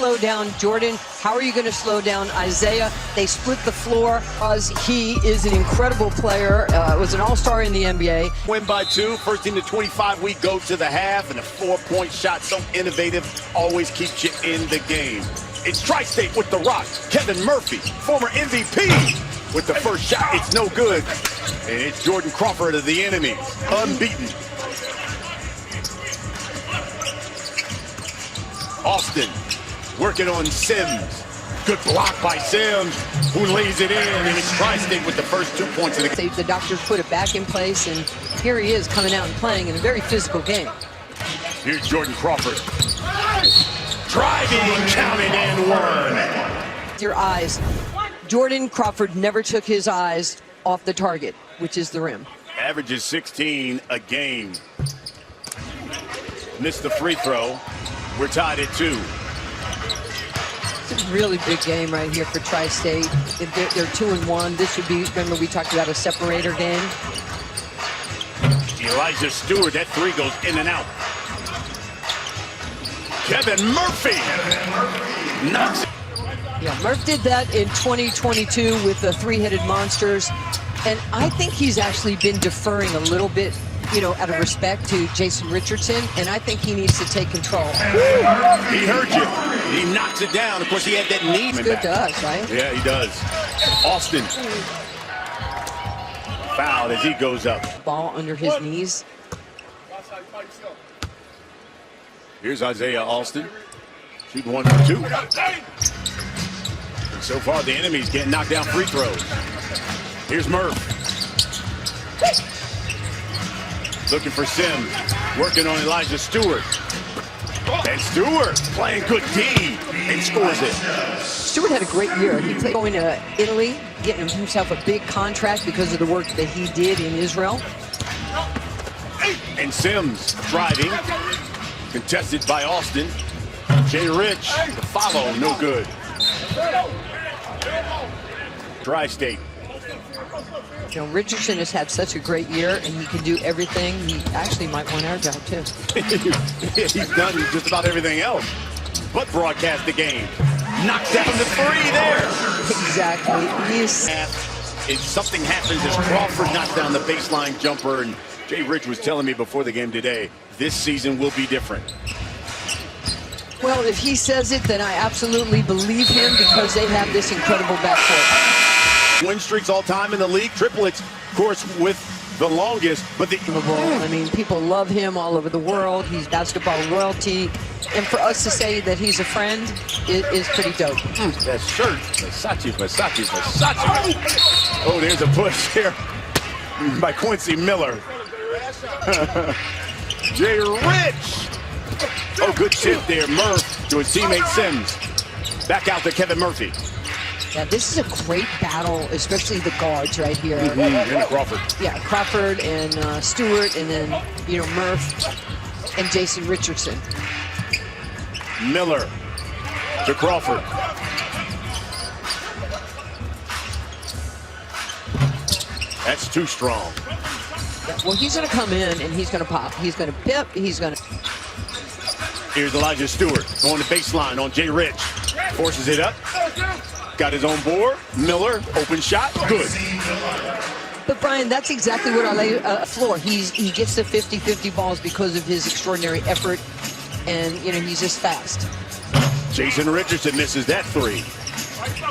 slow down Jordan? How are you going to slow down Isaiah? They split the floor because he is an incredible player. Was an all-star in the NBA. Win by 2, first team to 25, we go to the half, and a 4-point shot, so innovative, always keeps you in the game. It's Tri-State with the rock. Kevin Murphy, former MVP, with the first shot. It's no good. And it's Jordan Crawford of the enemy, unbeaten. Austin working on Sims. Good block by Sims, who lays it in, and it's Tri-State with the first 2 points of the game. The doctors put it back in place, and here he is coming out and playing in a very physical game. Here's Jordan Crawford. Driving, counting, and one. Your eyes. Jordan Crawford never took his eyes off the target, which is the rim. Averages 16 a game. Missed the free throw. We're tied at 2. It's a really big game right here for Tri-State. They're 2-1. This would be, remember we talked about a separator game. Elijah Stewart, that 3 goes in and out. Kevin Murphy knocks it. Yeah, Murph did that in 2022 with the 3-headed monsters. And I think he's actually been deferring a little bit, you know, out of respect to Jason Richardson, and I think he needs to take control. He heard you. He knocks it down. Of course, he had that knee. It's good to us, right? Yeah, he does. Austin fouled as he goes up. Ball under his knees. Here's Isaiah Austin. Shooting 1 for 2. And so far, the enemy's getting knocked down free throws. Here's Murph. Looking for Sims, working on Elijah Stewart. And Stewart playing good D and scores it. Stewart had a great year. He played going to Italy, getting himself a big contract because of the work that he did in Israel. And Sims driving, contested by Austin. Jay Rich, the follow, no good. Tri-State. You know, Richardson has had such a great year, and he can do everything. He actually might want our job, too. Yeah, he's done just about everything else but broadcast the game. Knocks down the 3 there. Exactly. If something happens as Crawford knocks down the baseline jumper, and Jay Rich was telling me before the game today, this season will be different. Well, if he says it, then I absolutely believe him because they have this incredible backcourt. Win streaks all time in the league, triplets, of course, with the longest, but I mean, people love him all over the world. He's basketball royalty. And for us to say that he's a friend is pretty dope. That shirt, Versace. Oh, there's a push here by Quincy Miller. Jay Rich. Oh, good tip there, Murph to his teammate Sims. Back out to Kevin Murphy. Yeah, this is a great battle, especially the guards right here. And Crawford. Yeah, Crawford and Stewart, and then, you know, Murph and Jason Richardson. Miller to Crawford. That's too strong. Yeah, well, he's going to come in, and he's going to pop. He's going to pip. He's going to... Here's Elijah Stewart going to baseline on Jay Rich. Forces it up. Got his own board. Miller, open shot, good. But Brian, that's exactly what I lay floor. He gets the 50-50 balls because of his extraordinary effort, and you know he's just fast. Jason Richardson misses that 3.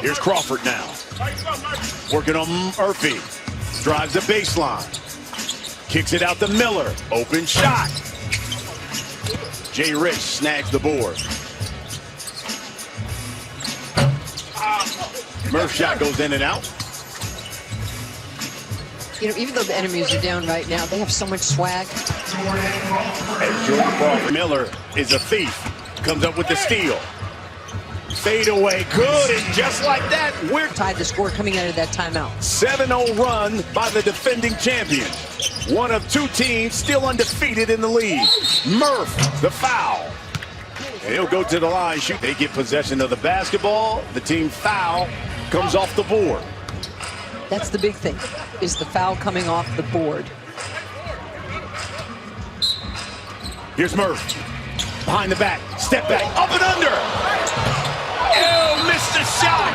Here's Crawford now, working on Murphy. Drives the baseline, kicks it out to Miller. Open shot. Jay Rich snags the board. Murph shot goes in and out. You know, even though the enemies are down right now, they have so much swag. And Jordan Crawford. Miller is a thief. Comes up with the steal. Fade away, good, and just like that, we're tied the score coming out of that timeout. 7-0 run by the defending champions. One of 2 teams still undefeated in the league. Murph, the foul. And he'll go to the line, shoot. They get possession of the basketball. The team foul comes off the board. That's the big thing, is the foul coming off the board. Here's Murph. Behind the back, step back, up and under. shot.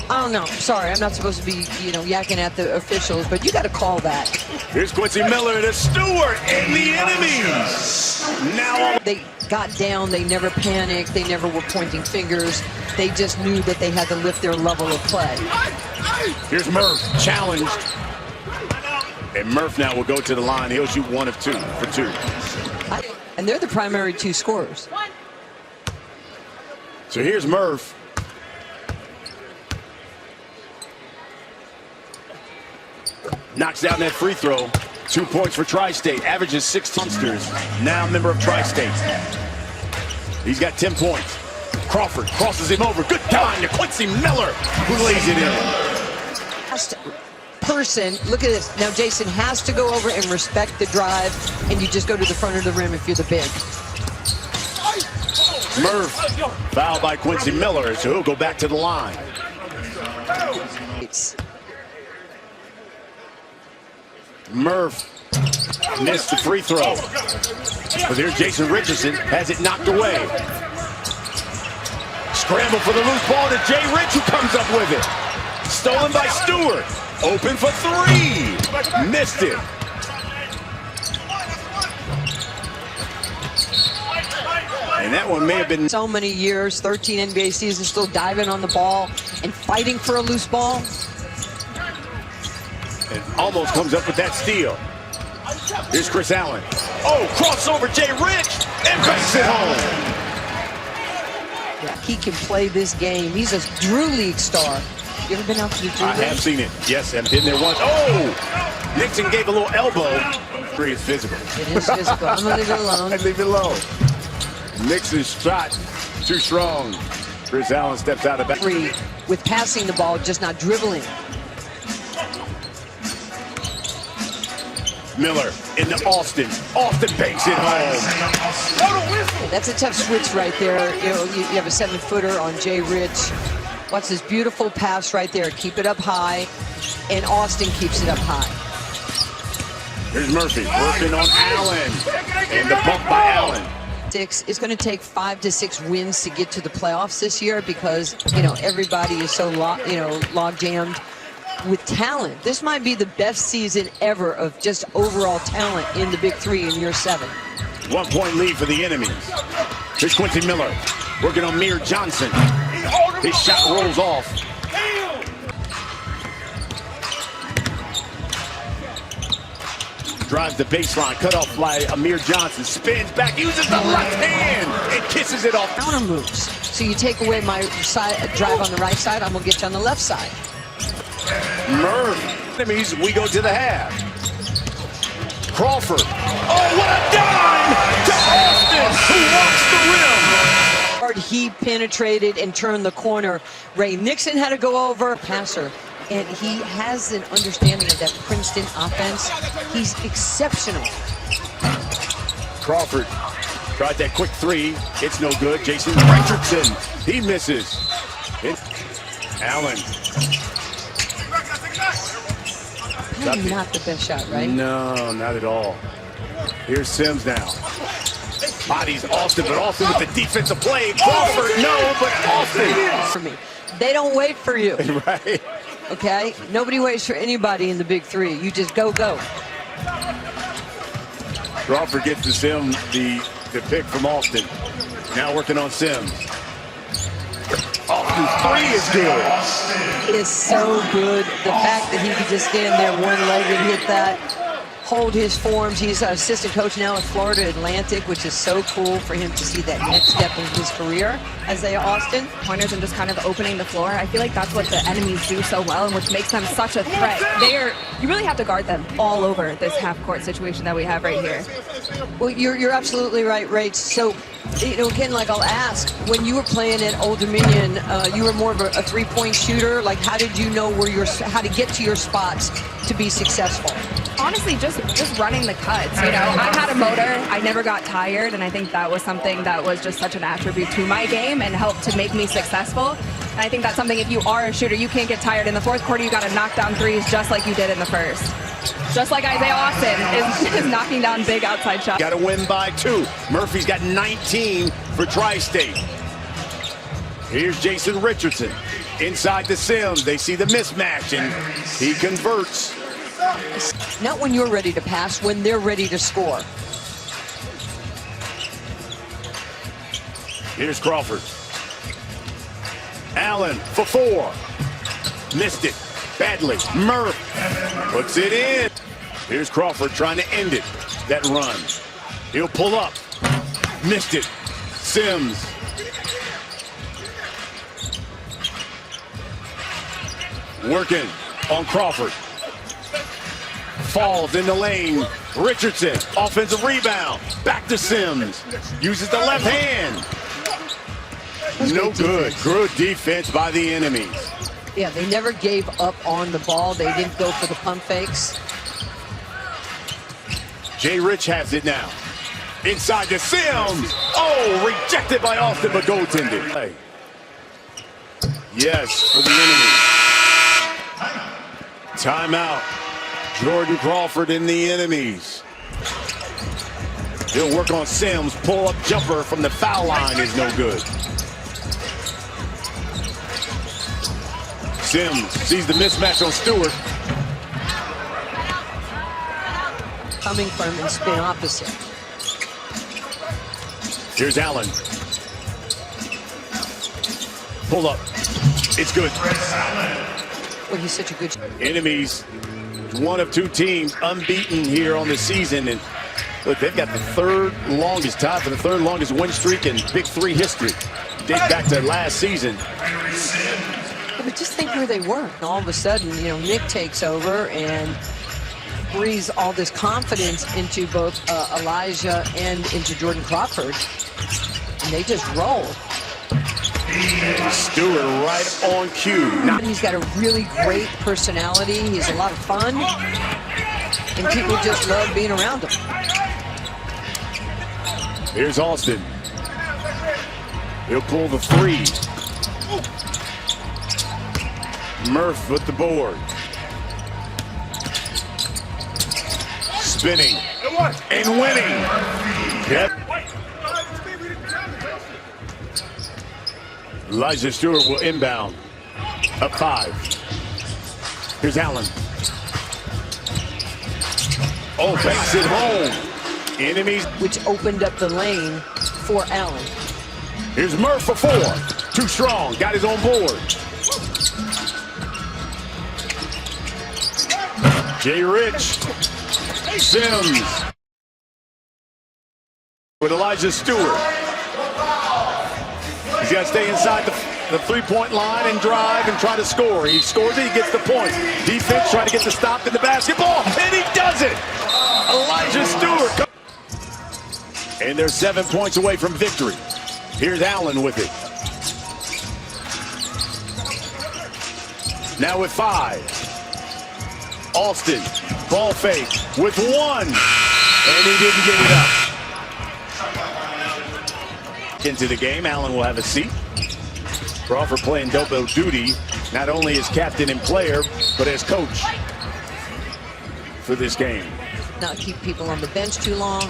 I don't know. Sorry, I'm not supposed to be, yakking at the officials, but you got to call that. Here's Quincy Miller to Stewart and the enemies. Now They got down. They never panicked. They never were pointing fingers. They just knew that they had to lift their level of play. here's Murph challenged. And Murph now will go to the line. He'll shoot 1 of 2 for 2. And they're the primary 2 scorers. So here's Murph. Knocks down that free throw. 2 points for Tri-State. Averages 6 monsters. Now a member of Tri-State. He's got 10 points. Crawford crosses him over. Good time to Quincy Miller, who lays it in. Last person, look at this. Now Jason has to go over and respect the drive, and you just go to the front of the rim if you're the big. Murph, fouled by Quincy Miller, so he'll go back to the line. Murph missed the free throw. But there's Jason Richardson, has it knocked away. Scramble for the loose ball to Jay Rich, who comes up with it. Stolen by Stewart. Open for 3. Missed it. And that one may have been So many years, 13 NBA seasons, still diving on the ball and fighting for a loose ball. and almost comes up with that steal. Here's Chris Allen. Oh, crossover Jay Rich and banks it home. He can play this game. He's a Drew League star. You ever been out to the Drew League? I have seen it. Yes, I've been there once. Oh! Nixon gave a little elbow. Three is physical. It is physical. I'm going to leave it alone. I leave it alone. Nixon's shot too strong. Chris Allen steps out of back. Three with passing the ball, just not dribbling. Miller into Austin. Austin banks it home. That's a tough switch right there. You know, you have a 7-footer on Jay Rich. Watch this beautiful pass right there. Keep it up high, and Austin keeps it up high. Here's Murphy working on Allen, and the bump by Allen. It's going to take 5 to 6 wins to get to the playoffs this year because, you know, everybody is so log jammed with talent. This might be the best season ever of just overall talent in the Big Three in year 7. 1-point lead for the enemies. Here's Quincy Miller working on Amir Johnson. His shot rolls off. Drives the baseline, cut off by Amir Johnson. Spins back, uses the left hand, and kisses it off. Counter moves. So you take away my side drive on the right side, I'm going to get you on the left side. Murph. That means we go to the half. Crawford. Oh, what a dime to Austin, who walks the rim. He penetrated and turned the corner. Ray Nixon had to go over. Passer. And he has an understanding of that Princeton offense. He's exceptional. Crawford tried that quick three. It's no good. Jason Richardson, he misses. Allen. Probably not the best shot, right? No, not at all. Here's Sims now. Bodies Austin, but Austin with the defensive play. Crawford, no, but Austin. For me. They don't wait for you. Right. Okay? Nobody waits for anybody in the Big Three. You just go. Crawford gets to Sims the pick from Austin. Now working on Sims. Austin's three is good. It is so good. The fact that he could just stand there one-legged and hit that, hold his forms. He's an assistant coach now at Florida Atlantic, which is so cool for him to see that next step in his career as they are Austin. Pointers and just kind of opening the floor. I feel like that's what the enemies do so well and which makes them such a threat. You really have to guard them all over this half-court situation that we have right here. Well, you're absolutely right, Rach. So, you know, again, like I'll ask, when you were playing at Old Dominion, you were more of a three-point shooter. Like, how did you know how to get to your spots to be successful? Honestly, just running the cuts. You know, I had a motor. I never got tired, and I think that was something that was just such an attribute to my game and helped to make me successful. And I think that's something, if you are a shooter, you can't get tired. In the fourth quarter, you got to knock down threes just like you did in the first. Just like Isaiah Austin is knocking down big outside shots. Got to win by 2. Murphy's got 19 for Tri-State. Here's Jason Richardson. Inside to Sims. They see the mismatch, and he converts. Not when you're ready to pass, when they're ready to score. Here's Crawford. Allen for 4. Missed it badly. Murph puts it in. Here's Crawford trying to end it. That run. He'll pull up. Missed it. Sims. Working on Crawford. Falls in the lane. Richardson, offensive rebound. Back to Sims. Uses the left hand. No good. Good defense by the enemies. Yeah, they never gave up on the ball. They didn't go for the pump fakes. Jay Rich has it now. Inside to Sims. Oh, rejected by Austin, but goaltended. Yes, for the enemy. Timeout. Jordan Crawford in the enemies. He'll work on Sims. Pull-up jumper from the foul line is no good. Sims sees the mismatch on Stewart. Coming from and spin opposite. Here's Allen. Pull up. It's good. Well, he's such a good... Enemies, one of 2 teams unbeaten here on the season. And look, they've got the third longest tie for the third longest win streak in Big 3 history. Date back to last season. But just think where they were. And all of a sudden, you know, Nick takes over and breathes all this confidence into both Elijah and into Jordan Crawford. And they just roll. Stewart right on cue. He's got a really great personality. He's a lot of fun. And people just love being around him. Here's Austin. He'll pull the 3. Murph with the board. Spinning and winning. Yep. Elijah Stewart will inbound. Up 5. Here's Allen. Oh, banks it home. Enemies. Which opened up the lane for Allen. Here's Murph for 4. Too strong. Got his own board. Jay Rich. Sims. With Elijah Stewart. He's got to stay inside the 3-point line and drive and try to score. He scores it, he gets the points. Defense trying to get the stop in the basketball, and he does it! Elijah Stewart. And they're 7 points away from victory. Here's Allen with it. Now with 5. Austin, ball fake with 1. And he didn't get it up. Into the game, Allen will have a seat. Crawford playing double duty, not only as captain and player, but as coach for this game. Not keep people on the bench too long.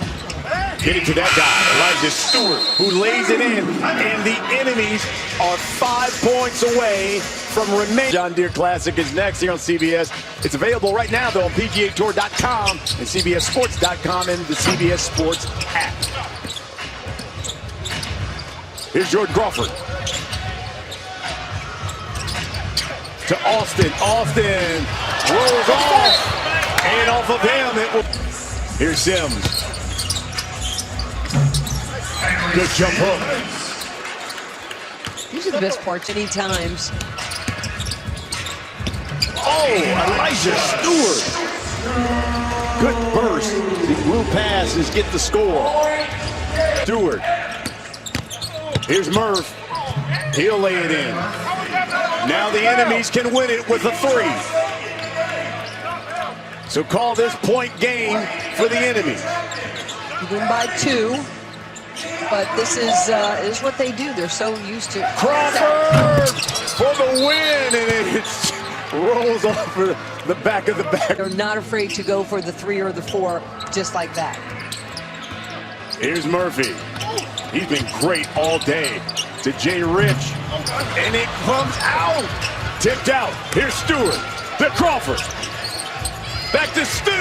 Get it to that guy, Elijah Stewart, who lays it in, and the enemies are 5 points away from remaining. John Deere Classic is next here on CBS. It's available right now, though, on PGAtour.com and CBSSports.com and the CBS Sports app. Here's Jordan Crawford. To Austin. Austin rolls off. And off of him, it will. Here's Sims. Good jump hook. These are the best parts any times. Oh, Elijah Stewart. Good burst. The blue passes get the score. Stewart. Here's Murph. He'll lay it in. Now the enemies can win it with a 3. So call this point game for the enemies. You win by 2, but this is what they do. They're so used to. Crawford for the win, and it rolls off the back of the back. They're not afraid to go for the 3 or the 4, just like that. Here's Murphy. He's been great all day. to Jay Rich. And it comes out. Tipped out. Here's Stewart. To Crawford. Back to Stu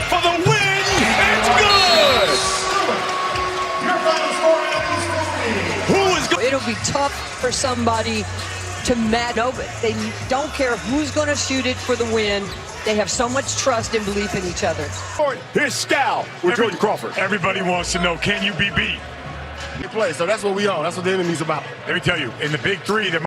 for the win. It's good. Who is going? It'll be tough for somebody to match. No, but they don't care who's going to shoot it for the win. They have so much trust and belief in each other. Here's Scal with Jordan Crawford. Everybody wants to know, can you be beat? You play, so that's what we on. That's what the enemy's about. Let me tell you, in the Big 3,